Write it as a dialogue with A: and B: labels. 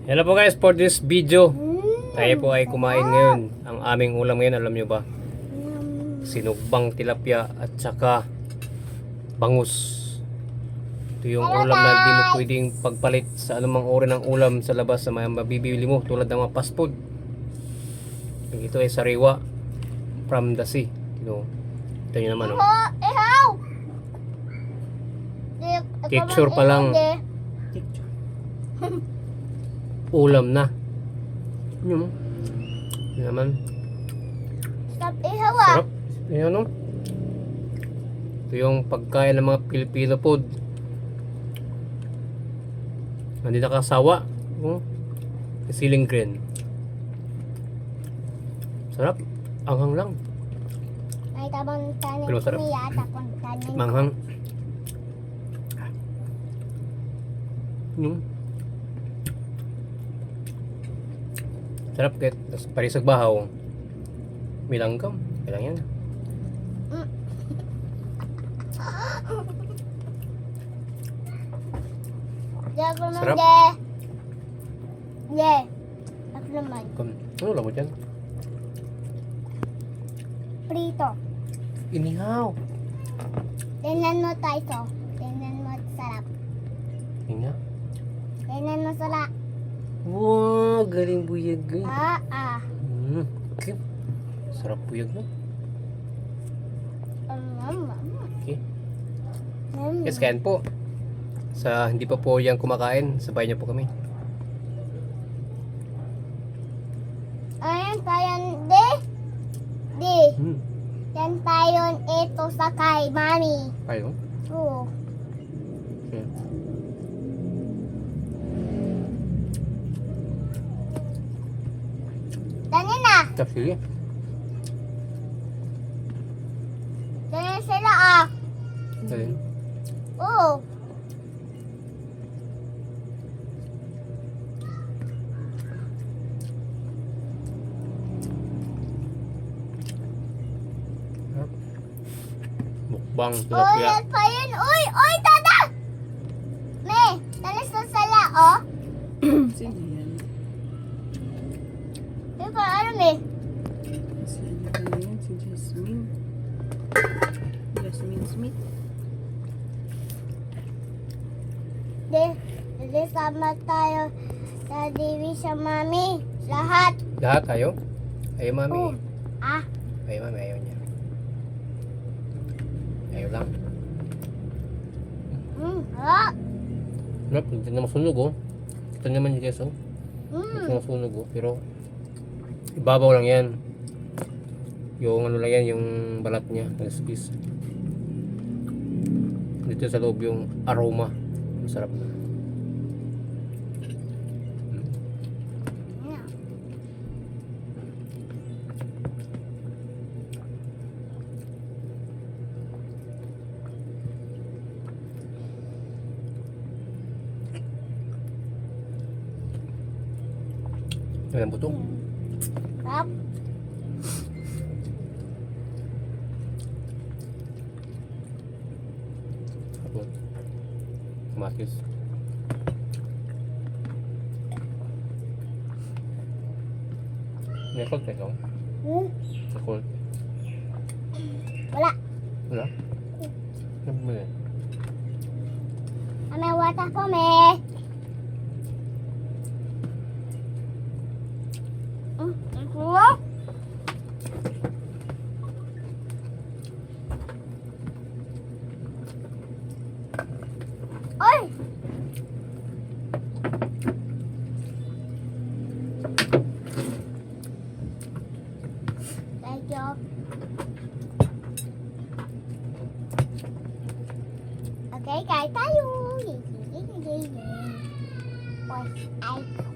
A: Hello po guys, for this video tayo po ay kumain ngayon. Ang aming ulam ngayon, alam nyo ba? Sinugbang tilapia at saka bangus. Ito yung ulam na hindi mo pwedeng pagpalit sa anumang uri ng ulam sa labas na mabibili mo tulad ng mga fast food. Ito ay sariwa from the sea. Ito nyo naman, picture pa lang ulam na. Yun naman. Sarap. Yan o. Ito yung pagkain ng mga Pilipino food. Hindi nakasawa. Siling green. Sarap. Anghang lang.
B: Ay, tabang tanin
A: Pero masarap.
B: kumiyata kung tanin.
A: Manghang. Sarap kahit parisag bahaw. May langgam. Kailang yan.
B: Diyan ko naman,
A: Sarap.
B: Ako naman.
A: Ano lang mo dyan?
B: Prito.
A: Inihaw.
B: Tingnan mo tayo. Tingnan mo sarap.
A: Inihaw.
B: Tingnan mo sarap.
A: Wow, galing buyag eh. Okay. Sarap buyag no? Okay. Yes, kain po. Sa hindi pa po yan kumakain, sabay niyo po kami.
B: Ayan tayo, di. Yan tayo ito sa kay mami.
A: Ayo.
B: Oo.
A: Okay.
B: Dali na.
A: Sige.
B: Dali sila ah.
A: Dali.
B: Oo.
A: Mukbang
B: Uy,
A: tilapia.
B: yan pa yun. Uy, tata! Me, dali sa sala, oh.
C: Sino yan?
B: Yung pa, ano, me?
C: Sino yan? Si Jasmine. Jasmine Smith.
B: Dali sama tayo sa TV sa mami. Lahat.
A: Lahat tayo? Ayaw mami.
B: Oh. Ah,
A: Ayaw mami, ayaw niya. Ayaw lang. Hindi na masunog oh. Ito naman yung guys oh. Hindi na masunog oh. Pero ibabaw lang yan. Yung ano lang yan, yung balat niya. Nalispis. Dito sa loob yung aroma. Masarap na. Ayan butong.
B: Rap.
A: Hapon. Kamatis. May cold kayo? May cold.
B: Wala.
A: Wala? Ano ba yan?
B: May water po, me. Ano? Oy! Thank you. Okay, kain tayo. Oy, ay